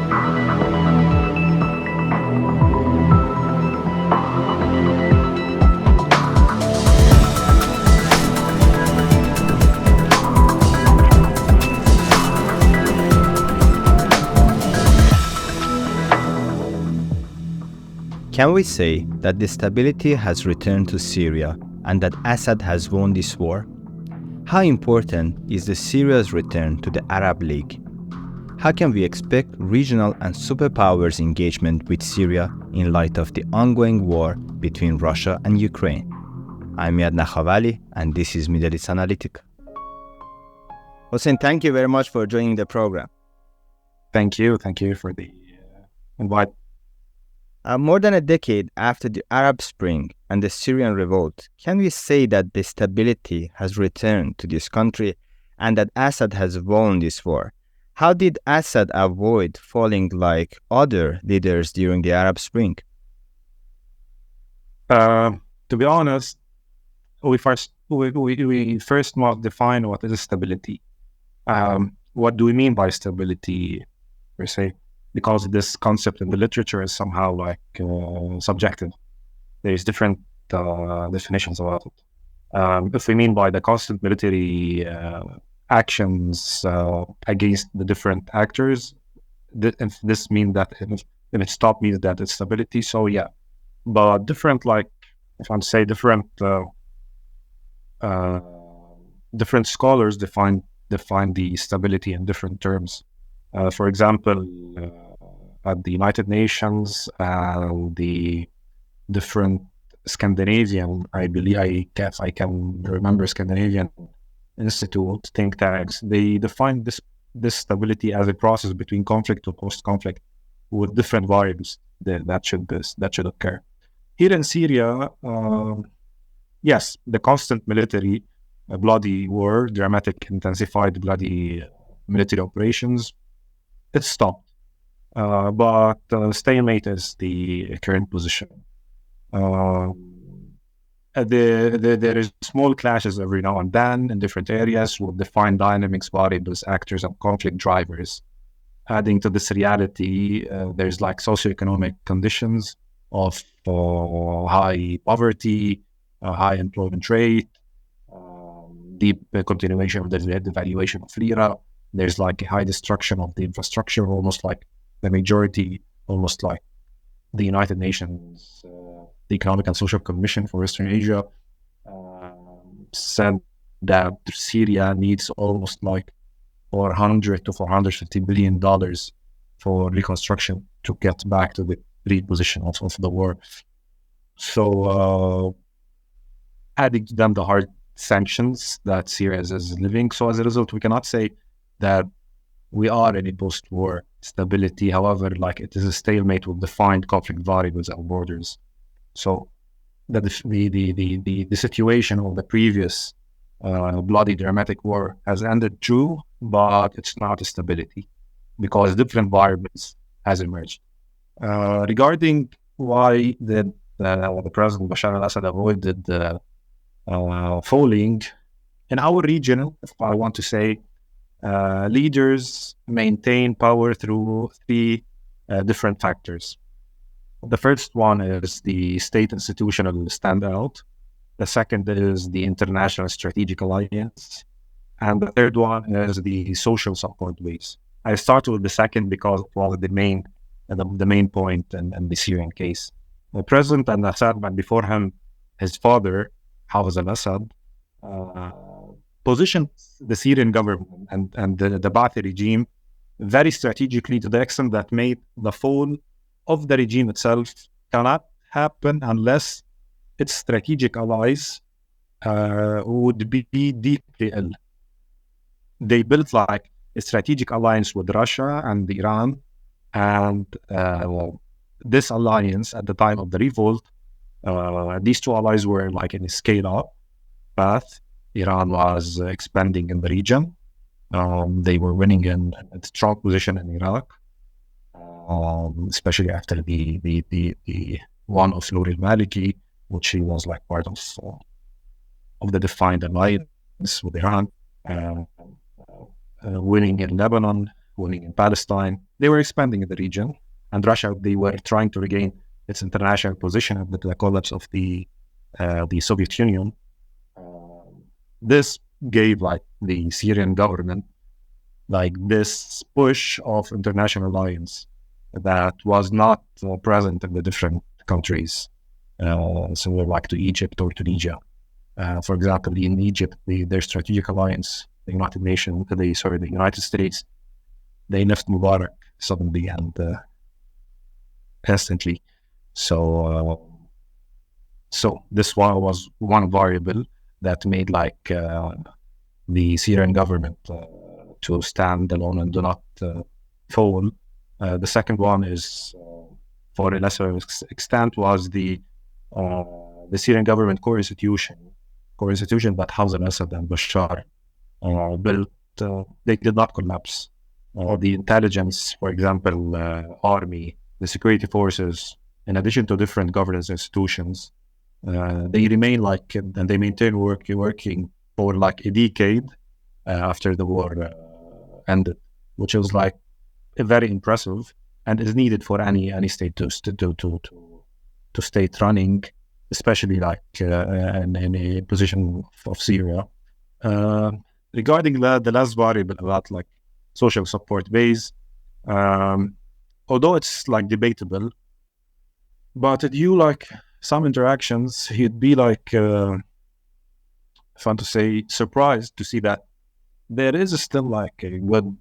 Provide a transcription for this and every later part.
Can we say that the stability has returned to Syria and that Assad has won this war? How important is the Syria's return to the Arab League? How can we expect regional and superpowers engagement with Syria in light of the ongoing war between Russia and Ukraine? I'm Nakhavali, and this is Middle East Analitika. Hossein, thank you very much for joining the program. Thank you for the invite. More than a decade after the Arab Spring and the Syrian revolt, can we say that the stability has returned to this country and that Assad has won this war? How did Assad avoid falling like other leaders during the Arab Spring? To be honest, we first must define what is stability. What do we mean by stability, per se? Because this concept in the literature is somehow like subjective. There's different definitions about it. If we mean by the constant military actions against the different actors, if this means that if it stop means that it's stability, so yeah. But different, like if I'm say different scholars define the stability in different terms. For example, at the United Nations and the different Scandinavian, I guess I can remember Scandinavian Institute think tanks, they define this stability as a process between conflict or post-conflict with different variables that should occur. Here in Syria, yes, the constant military, bloody war, dramatic, intensified, bloody military operations, it stopped. But stalemate is the current position. There is small clashes every now and then in different areas with defined dynamics, variables, actors, and conflict drivers. Adding to this reality, there's like socioeconomic conditions of high poverty, high employment rate, deep continuation of the devaluation of lira. There's like a high destruction of the infrastructure, almost like the majority, almost like the United Nations, the Economic and Social Commission for Western Asia said that Syria needs almost like $400 to $450 billion for reconstruction to get back to the pre-position of the war. So adding to them the hard sanctions that Syria is living. So as a result, we cannot say that we are in a post-war stability. However, like it is a stalemate with defined conflict variables and borders. So the situation of the previous bloody dramatic war has ended true, but it's not a stability because different variables has emerged. Regarding why the President Bashar al-Assad avoided falling, in our region, if I want to say, leaders maintain power through three different factors. The first one is the state institutional standout. The second is the international strategic alliance. And the third one is the social support base. I start with the second because it was the main point in the Syrian case. The President al-Assad, but before him, his father, Hafez al-Assad, positioned the Syrian government and the Ba'athi regime very strategically to the extent that made the fall of the regime itself cannot happen unless its strategic allies would be deeply ill. They built like a strategic alliance with Russia and Iran, and this alliance at the time of the revolt, these two allies were like in a scale-up path. Iran was expanding in the region. They were winning in a strong position in Iraq, especially after the one of Nouri al-Maliki, which he was like part of the defined alliance with Iran, winning in Lebanon, winning in Palestine, they were expanding in the region, and Russia, they were trying to regain its international position after the collapse of the Soviet Union. This gave like the Syrian government like this push of international alliance that was not present in the different countries, similar like to Egypt or Tunisia. For example, in Egypt, their strategic alliance, the the United States, they left Mubarak suddenly and instantly. So this was one variable that made like the Syrian government to stand alone and do not fall. The second one is, for a lesser extent, was the Syrian government core institution that Hafez al-Assad and Bashar built. They did not collapse. The intelligence, for example, army, the security forces, in addition to different governance institutions, they remain like, and they maintain working for like a decade after the war ended, which was like very impressive and is needed for any state to stay running, especially like in a position of Syria. Regarding the last variable about like social support base, although it's like debatable, but due like some interactions, he'd be like, fun to say, surprised to see that there is still like a good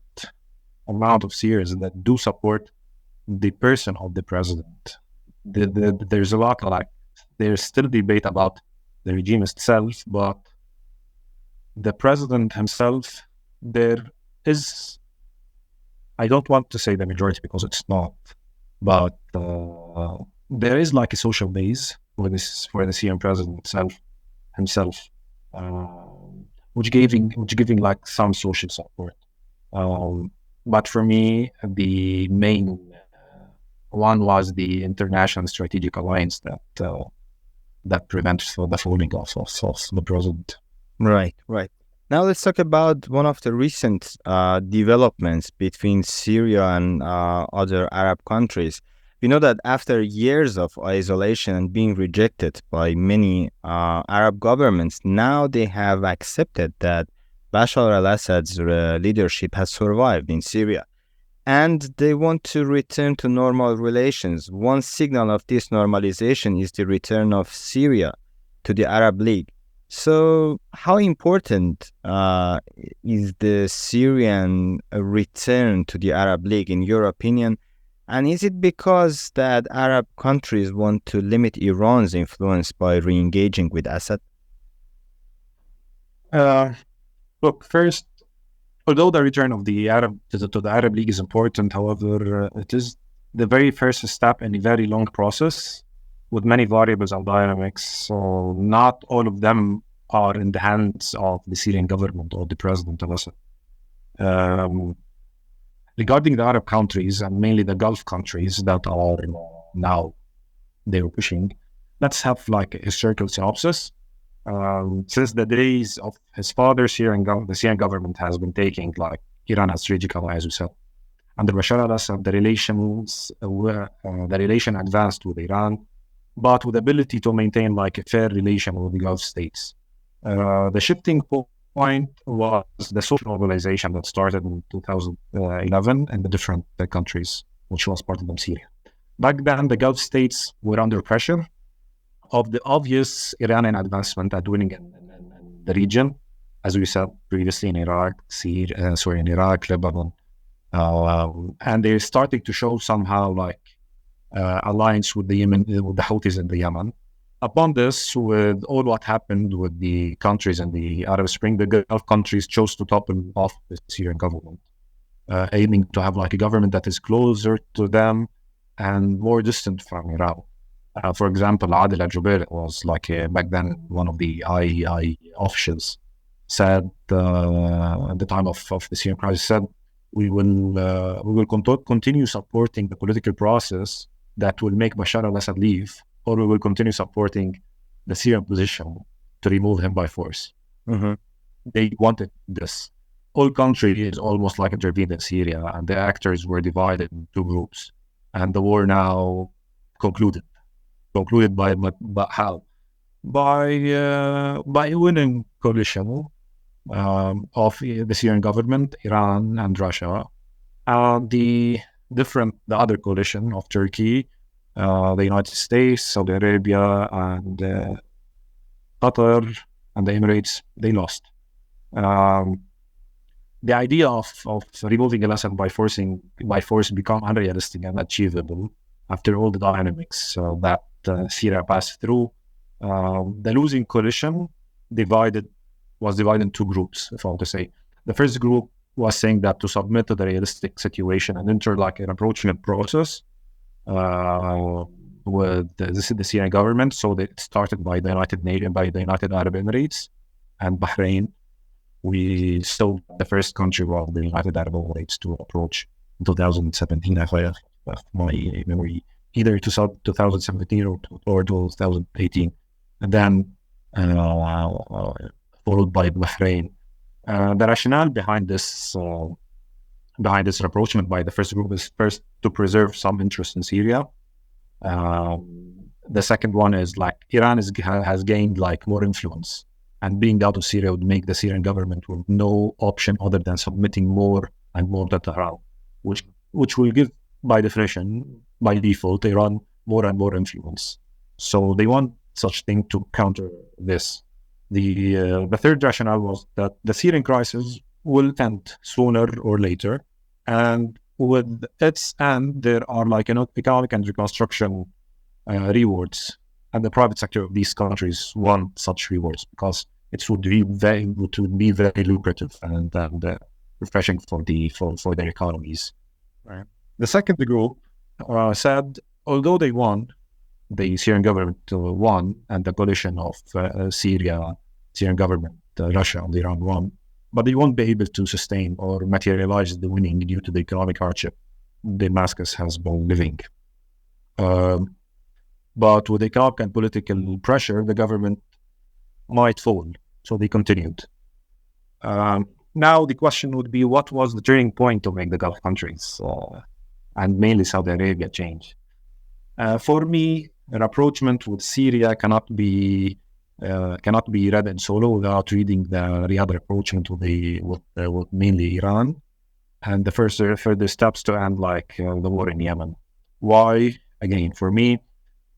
amount of Syrians that do support the person of the president. There's a lot of like, there's still debate about the regime itself, but the president himself, there is, I don't want to say the majority because it's not, but there is like a social base for the Syrian president himself, which giving like some social support. But for me, the main one was the international strategic alliance that prevents the falling of the president. Right. Now let's talk about one of the recent developments between Syria and other Arab countries. We know that after years of isolation and being rejected by many Arab governments, now they have accepted that Bashar al-Assad's leadership has survived in Syria, and they want to return to normal relations. One signal of this normalization is the return of Syria to the Arab League. So how important is the Syrian return to the Arab League in your opinion? And is it because that Arab countries want to limit Iran's influence by re-engaging with Assad? Look, first, although the return of the Arab to the Arab League is important, however, it is the very first step in a very long process with many variables and dynamics. So not all of them are in the hands of the Syrian government or the president of Assad. Regarding the Arab countries, and mainly the Gulf countries that are now they're pushing, let's have like a circle synopsis. Since the days of his father, the Syrian government has been taking like Iran as strategic ally, as we said. Under Bashar al-Assad, the relation advanced with Iran, but with the ability to maintain like a fair relation with the Gulf states. The shifting point was the social mobilization that started in 2011 in the different countries, which was part of them Syria. Back then, the Gulf states were under pressure of the obvious Iranian advancement at winning in the region, as we said previously, in Iraq, in Iraq, Lebanon, and they're starting to show somehow like alliance with the Houthis in the Yemen. Upon this, with all what happened with the countries in the Arab Spring, the Gulf countries chose to topple off the Syrian government, aiming to have like a government that is closer to them and more distant from Iran. For example, Adel al-Jubeir was like back then one of the IEI officials, said at the time of the Syrian crisis, said we will continue supporting the political process that will make Bashar al-Assad leave, or we will continue supporting the Syrian position to remove him by force. Mm-hmm. They wanted this. all countries almost like intervened in Syria, and the actors were divided in two groups, and the war now concluded. Concluded by how? By a winning coalition of the Syrian government, Iran, and Russia, and the other coalition of Turkey, the United States, Saudi Arabia, and Qatar, and the Emirates. They lost. The idea of removing Assad by force become unrealistic and unachievable after all the dynamics that Syria passed through. The losing coalition was divided in two groups, if I want to say. The first group was saying that to submit to the realistic situation and enter like an approachment process with the Syrian government. So it started by the United Arab Emirates and Bahrain. We saw the first country was the United Arab Emirates to approach in 2017, if I have my memory, either 2017 or 2018, and then followed by Bahrain. The rationale behind this approachment by the first group is first to preserve some interest in Syria. The second one is like Iran has gained like more influence, and being out of Syria would make the Syrian government with no option other than submitting more and more to Tehran, which will give, by definition, by default, Iran more and more influence. So they want such thing to counter this. The third rationale was that the Syrian crisis will end sooner or later, and with its end, there are like economic and reconstruction rewards, and the private sector of these countries want such rewards because it would be very lucrative and refreshing for their economies. Right. The second group said, although they won, the Syrian government won, and the coalition of Syrian government, Russia and Iran won, but they won't be able to sustain or materialize the winning due to the economic hardship Damascus has been living. But with economic and political pressure, the government might fall. So they continued. Now the question would be, what was the turning point to make the Gulf countries and mainly Saudi Arabia change? For me, an approachment with Syria cannot be read in solo without reading the other approachment with mainly Iran and the further steps to end like the war in Yemen. Why? Again, for me,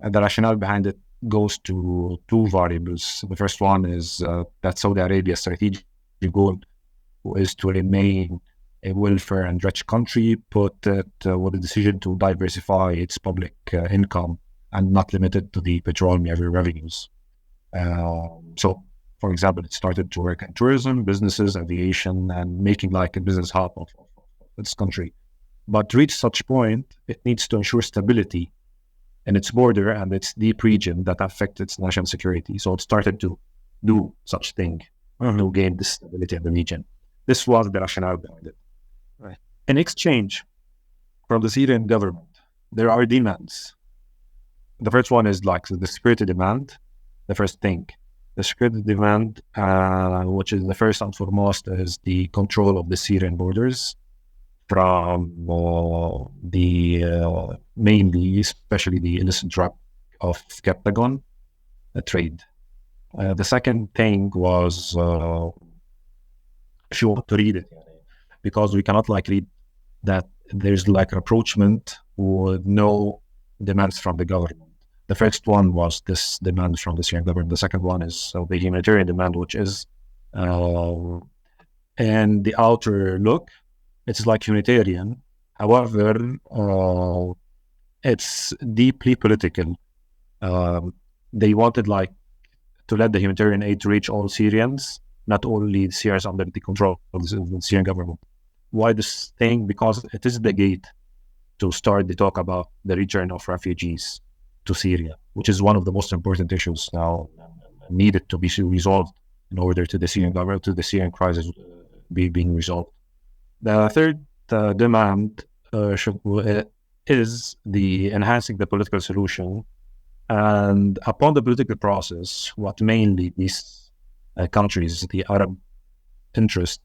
the rationale behind it goes to two variables. The first one is that Saudi Arabia's strategic goal is to remain a welfare and rich country, put it with a decision to diversify its public income and not limit it to the petroleum revenues. So, for example, it started to work in tourism, businesses, aviation, and making like a business hub of its country. But to reach such point, it needs to ensure stability in its border and its deep region that affect its national security. So it started to do such thing to gain this stability in the region. This was the rationale behind it. Right. In exchange from the Syrian government, there are demands. The first one is like the security demand. The first thing, the security demand, which is the first and foremost, is the control of the Syrian borders from mainly, especially the illicit drug of Captagon trade. The second thing was, if you want to read it, because we cannot like read that there's like approachment with no demands from the government. The first one was this demand from the Syrian government. The second one is the humanitarian demand, which is in the outer look, it's like humanitarian. However, it's deeply political. They wanted like to let the humanitarian aid reach all Syrians, not only the Syrians under the control of the Syrian government. Why this thing? Because it is the gate to start the talk about the return of refugees to Syria, which is one of the most important issues now needed to be resolved in order to the Syrian government, to the Syrian crisis being resolved. The third demand is the enhancing the political solution, and upon the political process, what mainly these countries, the Arab interest,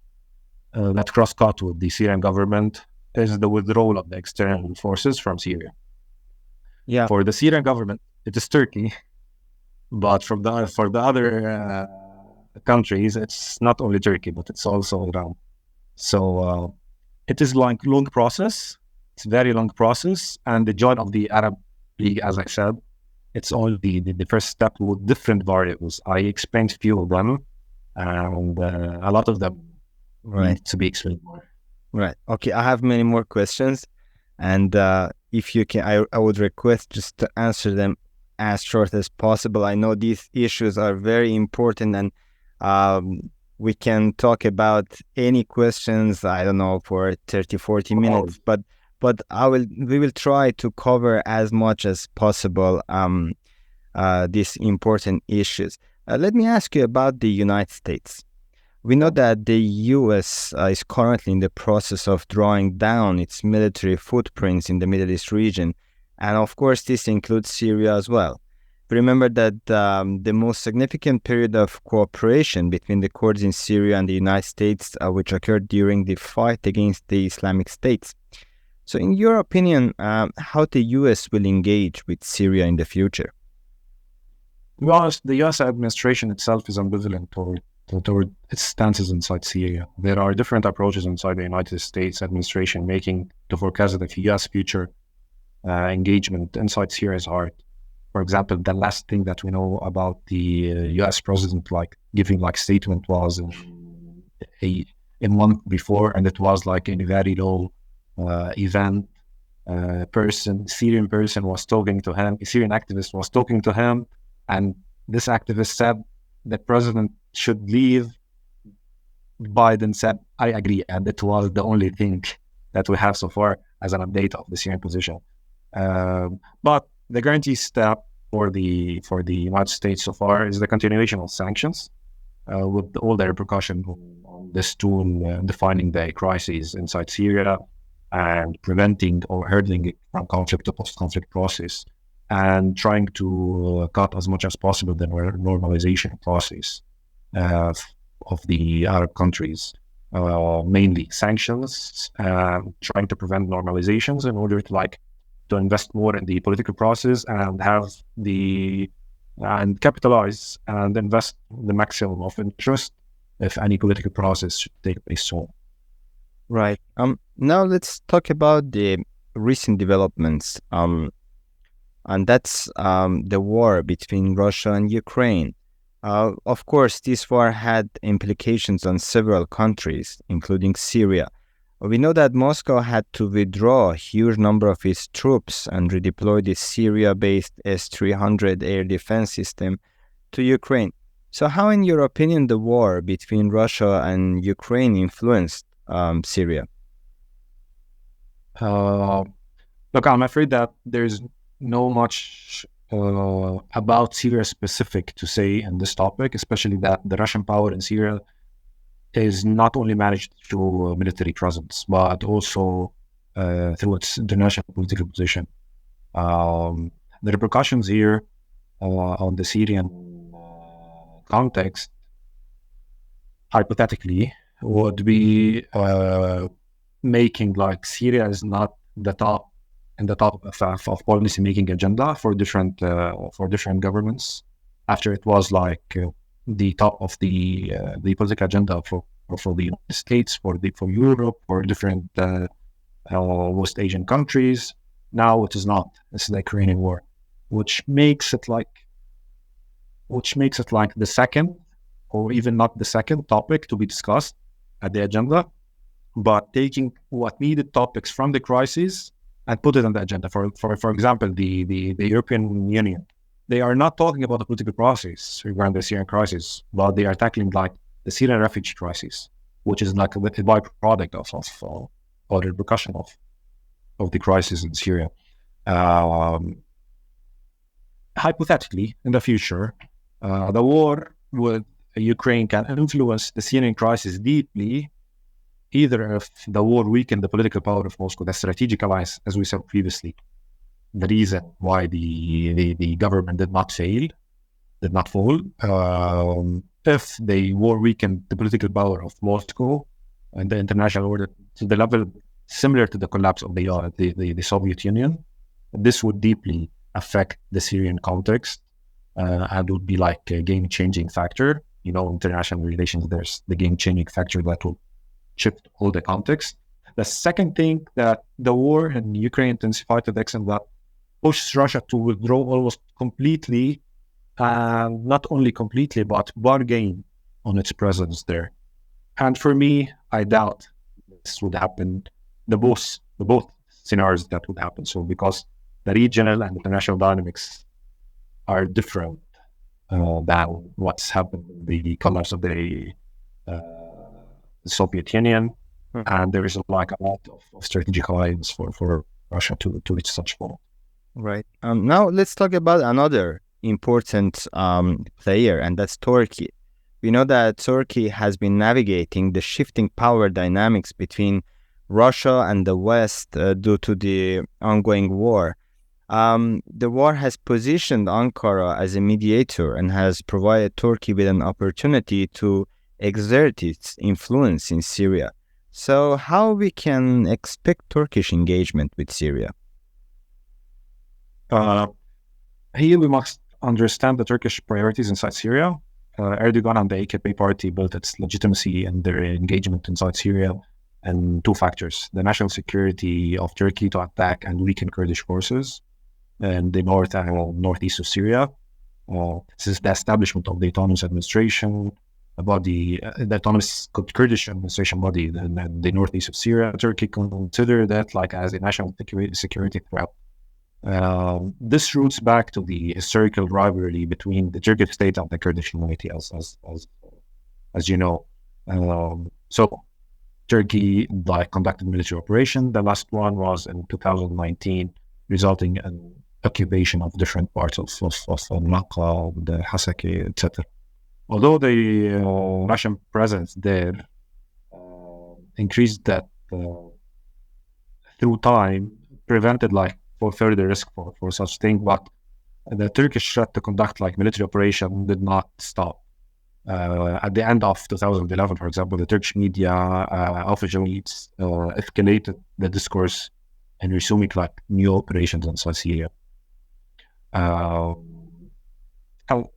that cross-cut with the Syrian government is the withdrawal of the external forces from Syria. Yeah. For the Syrian government, it is Turkey, but for the other countries, it's not only Turkey, but it's also Iran. So it is like long process. It's a very long process, and the join of the Arab League, as I said, it's only the first step with different variables. I explained few of them, and a lot of them need to be explained more. Right. Okay, I have many more questions, and if you can, I would request just to answer them as short as possible. I know these issues are very important, and we can talk about any questions, I don't know, for 30, 40 minutes, but we will try to cover as much as possible these important issues. Let me ask you about the United States. We know that the U.S. Is currently in the process of drawing down its military footprints in the Middle East region, and of course this includes Syria as well. Remember that the most significant period of cooperation between the Kurds in Syria and the United States, which occurred during the fight against the Islamic States. So in your opinion, how the U.S. will engage with Syria in the future? Well, the U.S. administration itself is ambivalent toward its stances inside Syria. There are different approaches inside the United States administration making to forecast the U.S. future engagement inside Syria is hard. For example, the last thing that we know about the U.S. president giving statement was a month before, and it was like in a very low event. Syrian person was talking to him, a Syrian activist was talking to him, and this activist said the president should leave. Biden said, I agree, and it was the only thing that we have so far as an update of the Syrian position. But the guarantee step for the United States so far is the continuation of sanctions, with all the repercussions on this tool defining the crises inside Syria and preventing or hurdling it from conflict to post-conflict process, and trying to cut as much as possible the normalization process of the Arab countries, mainly sanctions, trying to prevent normalizations in order to invest more in the political process and capitalize and invest the maximum of interest if any political process should take place soon. Right. Now let's talk about the recent developments. And that's the war between Russia and Ukraine. Of course, this war had implications on several countries, including Syria. We know that Moscow had to withdraw a huge number of its troops and redeploy the Syria-based S-300 air defense system to Ukraine. So how, in your opinion, the war between Russia and Ukraine influenced Syria? Look, I'm afraid that there's no much about Syria specific to say in this topic, especially that the Russian power in Syria is not only managed through military presence, but also through its international political position. The repercussions here on the Syrian context, hypothetically, would be making Syria is not the top of policy making agenda for different governments, after it was the top of the political agenda for the United States, for Europe, for different West Asian countries. Now it is not. It's the Ukrainian war, which makes it the second, or even not the second topic to be discussed at the agenda, but taking what needed topics from the crisis and put it on the agenda. For example, the European Union, they are not talking about the political process regarding the Syrian crisis, but they are tackling the Syrian refugee crisis, which is a byproduct of or the repercussion of the crisis in Syria. Hypothetically, in the future, the war with Ukraine can influence the Syrian crisis deeply, either if the war weakened the political power of Moscow, the strategic alliance, as we said previously, the reason why the government did not fall. If the war weakened the political power of Moscow, and the international order to the level similar to the collapse of the Soviet Union. This would deeply affect the Syrian context and would be like a game-changing factor. International relations, there's the game-changing factor that will shift all the context. The second thing, that the war in Ukraine intensified to the extent that pushed Russia to withdraw almost completely, not only completely, but bargain on its presence there. And for me, I doubt this would happen, the both scenarios that would happen. So because the regional and international dynamics are different than what's happened in the collapse of the Soviet Union, and there is a lot of strategic alliance for Russia to reach such point. Right. Now let's talk about another important player, and that's Turkey. We know that Turkey has been navigating the shifting power dynamics between Russia and the West due to the ongoing war. The war has positioned Ankara as a mediator and has provided Turkey with an opportunity to exert its influence in Syria. So how we can expect Turkish engagement with Syria? Here we must understand the Turkish priorities inside Syria. Erdogan and the AKP party built its legitimacy and their engagement inside Syria and two factors: the national security of Turkey to attack and weaken Kurdish forces in the north and northeast of Syria. This is the establishment of the autonomous administration body, the autonomous Kurdish administration body in the northeast of Syria. Turkey considered that like as a national security threat. This roots back to the historical rivalry between the Turkish state and the Kurdish community, as you know. So Turkey conducted military operation. The last one was in 2019, resulting in occupation of different parts of Nakhavali, the Hasaki, etc. Although the Russian presence there increased that through time, prevented for further risk for such thing, but the Turkish threat to conduct military operation did not stop. At the end of 2011, for example, the Turkish media officially escalated the discourse and resuming new operations inside Syria.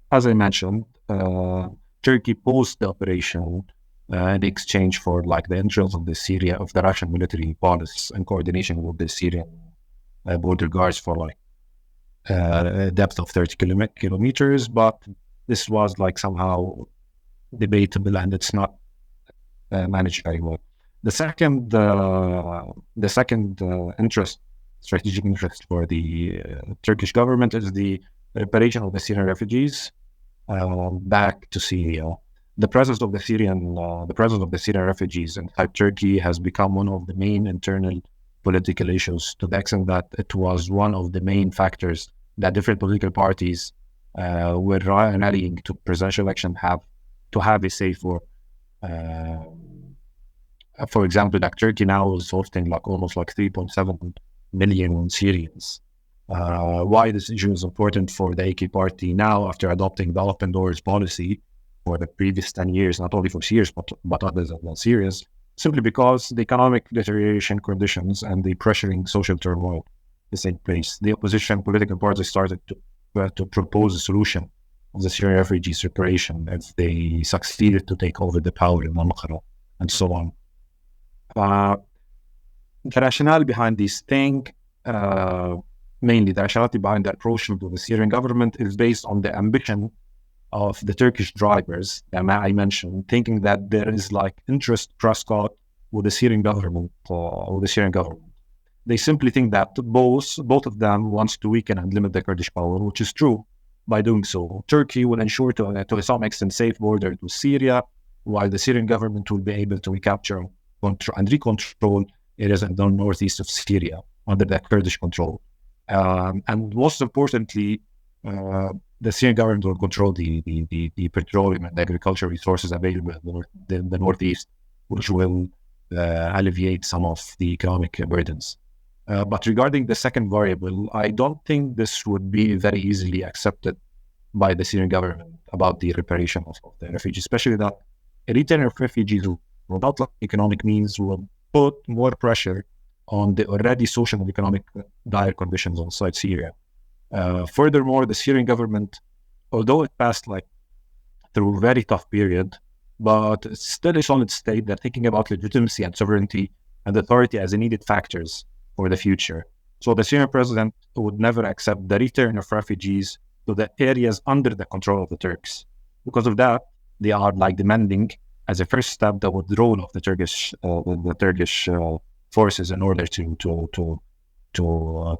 As I mentioned, Turkey paused the operation in exchange for the entrance of the Russian military police in coordination with the Syrian border guards for a depth of 30 kilometers, but this was somehow debatable and it's not managed very well. The second strategic interest for the Turkish government is the repatriation of the Syrian refugees back to Syria. The presence of the Syrian refugees inside Turkey has become one of the main internal political issues, to the extent that it was one of the main factors that different political parties were rallying to presidential election to have a say for. For example, Turkey now is hosting almost 3.7 million Syrians. Why this issue is important for the AK party now, after adopting the open doors policy for the previous 10 years, not only for Syrians, but others than Syrians, simply because the economic deterioration conditions and the pressuring social turmoil is in place. The opposition political parties started to propose a solution of the Syrian refugees reparation if they succeeded to take over the power in Ankara and so on. The rationale behind this thing, mainly the rationality behind the approach to the Syrian government, is based on the ambition of the Turkish drivers that I mentioned, thinking that there is interest crosscut with the Syrian government They simply think that both of them wants to weaken and limit the Kurdish power, which is true. By doing so, Turkey will ensure to some extent safe border to Syria, while the Syrian government will be able to recapture and recontrol areas in the northeast of Syria under the Kurdish control. And most importantly, the Syrian government will control the petroleum and agricultural resources available in the northeast, which will alleviate some of the economic burdens. But regarding the second variable, I don't think this would be very easily accepted by the Syrian government about the reparation of the refugees, especially that a return of refugees without like economic means, will put more pressure on the already social and economic dire conditions inside Syria. Furthermore, the Syrian government, although it passed like through a very tough period, but it's still a solid state. They're thinking about legitimacy and sovereignty and authority as needed factors for the future. So the Syrian president would never accept the return of refugees to the areas under the control of the Turks. Because of that, they are like demanding as a first step the withdrawal of the Turkish forces in order to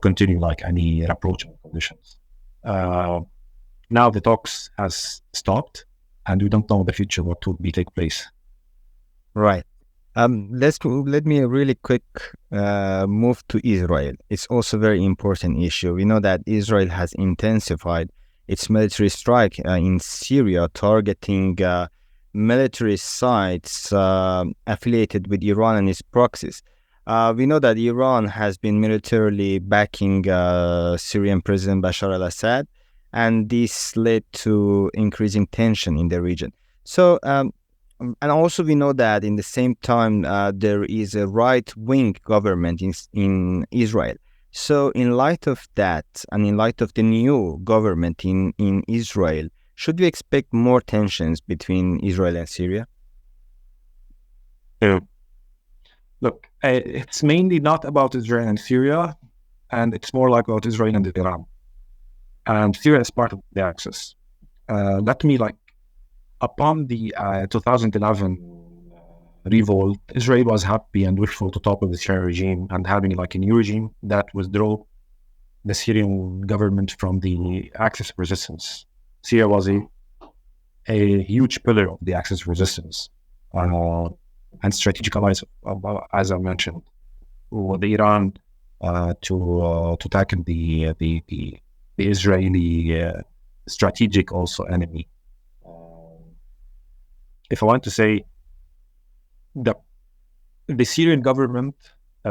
continue like any rapprochement conditions. Now the talks has stopped, and we don't know in the future what will be take place. Right. Let me really quick move to Israel. It's also a very important issue. We know that Israel has intensified its military strike in Syria, targeting military sites affiliated with Iran and its proxies. We know that Iran has been militarily backing Syrian President Bashar al-Assad, and this led to increasing tension in the region. So, and also we know that in the same time, there is a right-wing government in Israel. So in light of that, and in light of the new government in Israel, should we expect more tensions between Israel and Syria? Look, it's mainly not about Israel and Syria, and it's more like about Israel and Iran. And Syria is part of the axis. Let me like, upon the 2011 revolt, Israel was happy and wishful to topple the Syrian regime and having like a new regime that withdraw the Syrian government from the axis of resistance. Syria was a huge pillar of the axis of resistance and strategic allies, as I mentioned, with Iran to tackle the Israeli strategic also enemy. If I want to say, the Syrian government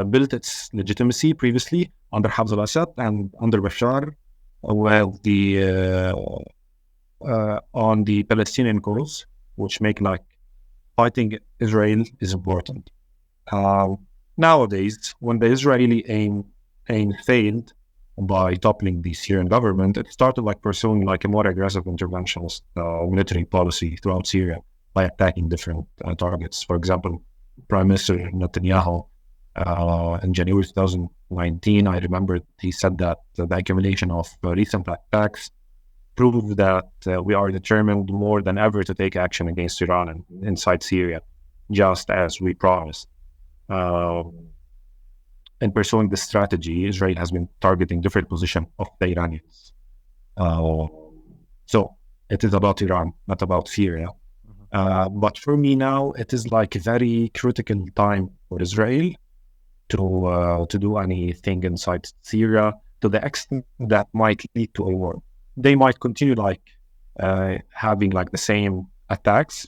built its legitimacy previously under Hafez al-Assad and under Bashar, while on the Palestinian cause, which make like fighting Israel is important. Nowadays, when the Israeli aim failed by toppling the Syrian government, it started like pursuing like a more aggressive interventionist military policy throughout Syria by attacking different targets. For example, Prime Minister Netanyahu in January 2019, I remember he said that the accumulation of recent attacks proved that we are determined more than ever to take action against Iran and inside Syria, just as we promised. In pursuing this strategy, Israel has been targeting different positions of the Iranians. So it is about Iran, not about Syria. But for me now, it is like a very critical time for Israel to do anything inside Syria to the extent that might lead to a war. They might continue like having like the same attacks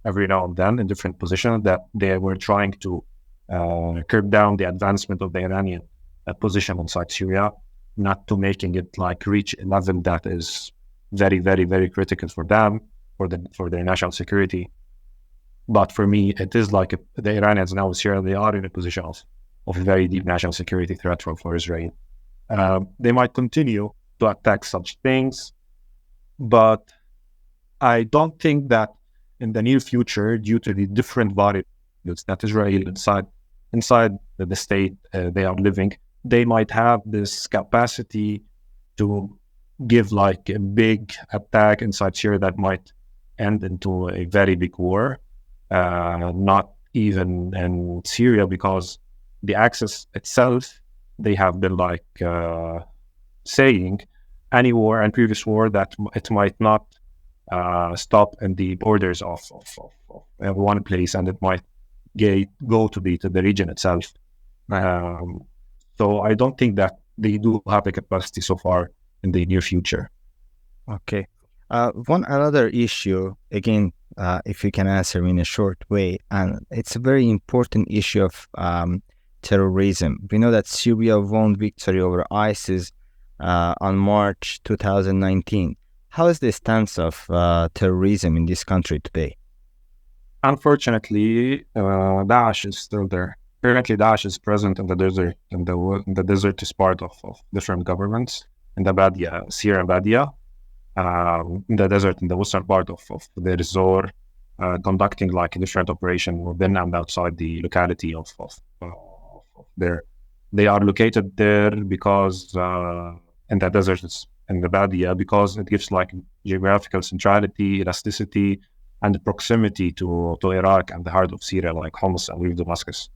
every now and then in different positions that they were trying to curb down the advancement of the Iranian position inside Syria, not to making it like reach a level that is very, very, very critical for them, for their national security. But for me, it is like the Iranians now in Syria, they are in a position of very deep national security threat for Israel. They might continue to attack such things, but I don't think that in the near future, due to the different variables that Israel inside the state they are living, they might have this capacity to give like a big attack inside Syria that might end into a very big war, not even in Syria, because the axis itself, they have been like saying any war and previous war that it might not stop in the borders of one place, and it might go to the region itself. So I don't think that they do have the capacity so far in the near future. Okay. One another issue, again, if you can answer in a short way, and it's a very important issue of terrorism. We know that Syria won victory over ISIS on March 2019. How is the stance of terrorism in this country today? Unfortunately, Daesh is still there. Currently, Daesh is present in the desert. In the desert is part of different governments. In the Badia, Syria Badia, in the desert, in the western part of the resort, conducting like a different operation within and outside the locality of there. They are located there because in the desert, it's in the Badia, because it gives like geographical centrality, elasticity, and proximity to Iraq and the heart of Syria, like Homs and Reef Damascus.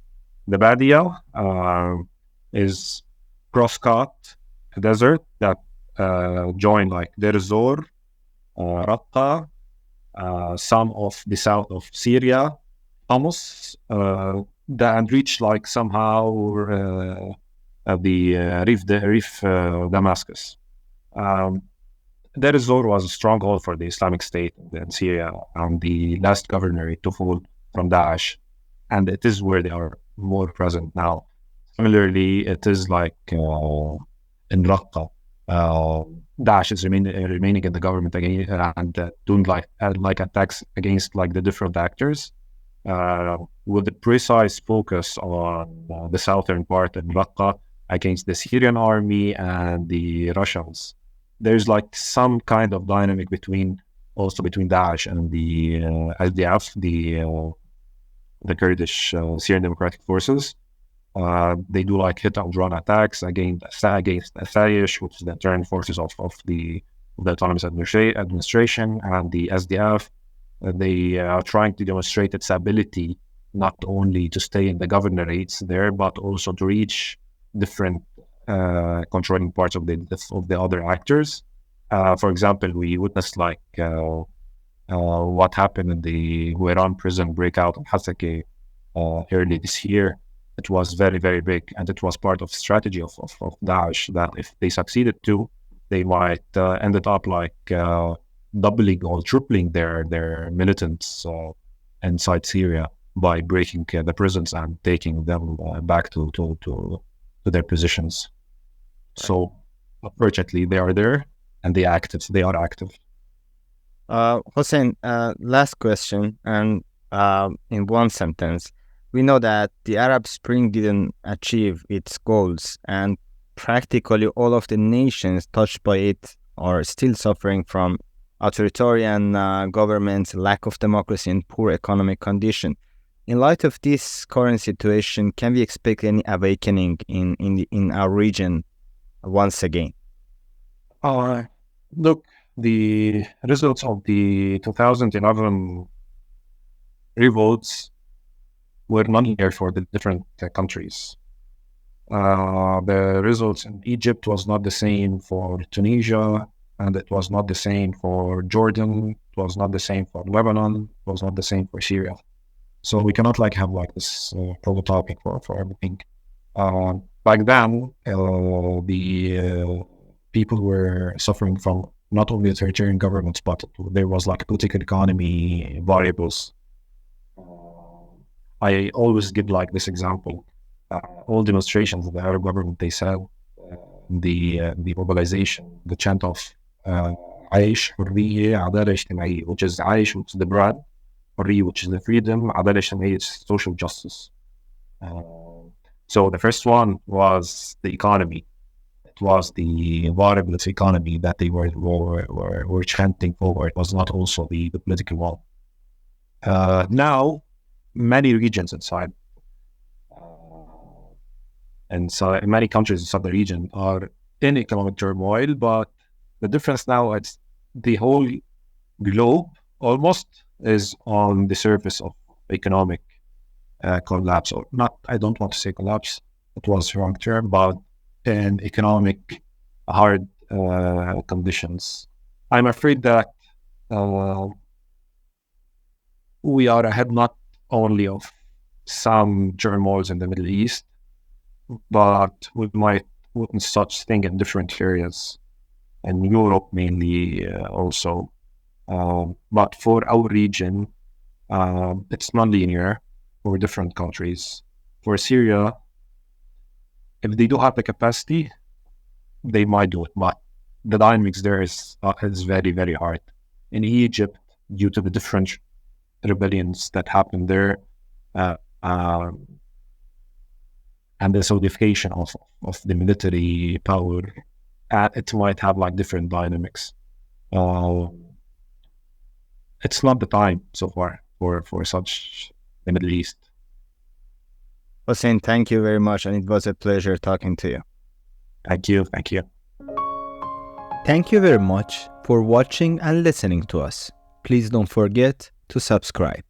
The Badia is cross-cut desert that join like Deir Zor, Raqqa, some of the south of Syria, Homs, and reach like somehow the Reef Damascus. Deir Zor was a stronghold for the Islamic State in Syria and the last governorate to fall from Daesh, and it is where they are more present now. Similarly, it is like in Raqqa. Daesh is remaining in the government again and doing like attacks against like the different actors with the precise focus on the southern part in Raqqa against the Syrian army and the Russians. There's like some kind of dynamic between Daesh and the SDF, the Kurdish Syrian Democratic Forces. They do like hit and run attacks against Daesh, which is the internal forces of the autonomous administration, and the SDF. They are trying to demonstrate its ability not only to stay in the governorates there, but also to reach different controlling parts of the other actors. For example, we witnessed like what happened in the Iran prison breakout in Hasake early this year. It was very, very big, and it was part of strategy of Daesh that if they succeeded to, they might ended up like doubling or tripling their militants inside Syria by breaking the prisons and taking them back to their positions. So, unfortunately, they are there and they are active. Hossein, last question, and in one sentence. We know that the Arab Spring didn't achieve its goals, and practically all of the nations touched by it are still suffering from authoritarian governments, lack of democracy, and poor economic condition. In light of this current situation, can we expect any awakening in our region once again? Look, the results of the 2011 revolts were non-linear for the different countries. The results in Egypt was not the same for Tunisia, and it was not the same for Jordan. It was not the same for Lebanon. It was not the same for Syria. So we cannot like have like this prototyping for everything. Back then, the people were suffering from not only authoritarian governments, but there was like political economy variables. I always give like this example. All demonstrations of the Arab government, they said the mobilization, the chant of Aish, Hurriya, Adala Ijtimaiya, which is Aish, which is the bread, Hurriya, which is the freedom, Adala Ijtimaiya is social justice. So the first one was the economy. It was the variable economy that they were chanting for. It was not also the political one. Now, many regions inside many countries inside the region are in economic turmoil, but the difference now is the whole globe almost is on the surface of economic collapse, or not. I don't want to say collapse, it was the wrong term, but in economic hard conditions. I'm afraid that we are ahead not only of some turmoils in the Middle East, but we might witness such thing in different areas, in Europe mainly also. But for our region, it's non-linear for different countries. For Syria, if they do have the capacity, they might do it, but the dynamics there is very, very hard. In Egypt, due to the different rebellions that happened there, uh, um, and the solidification of the military power, it might have like different dynamics. Uh, it's not the time so far for such the Middle East. Hossein, thank you very much, and it was a pleasure talking to you. Thank you. Thank you. Thank you very much for watching and listening to us. Please don't forget to subscribe.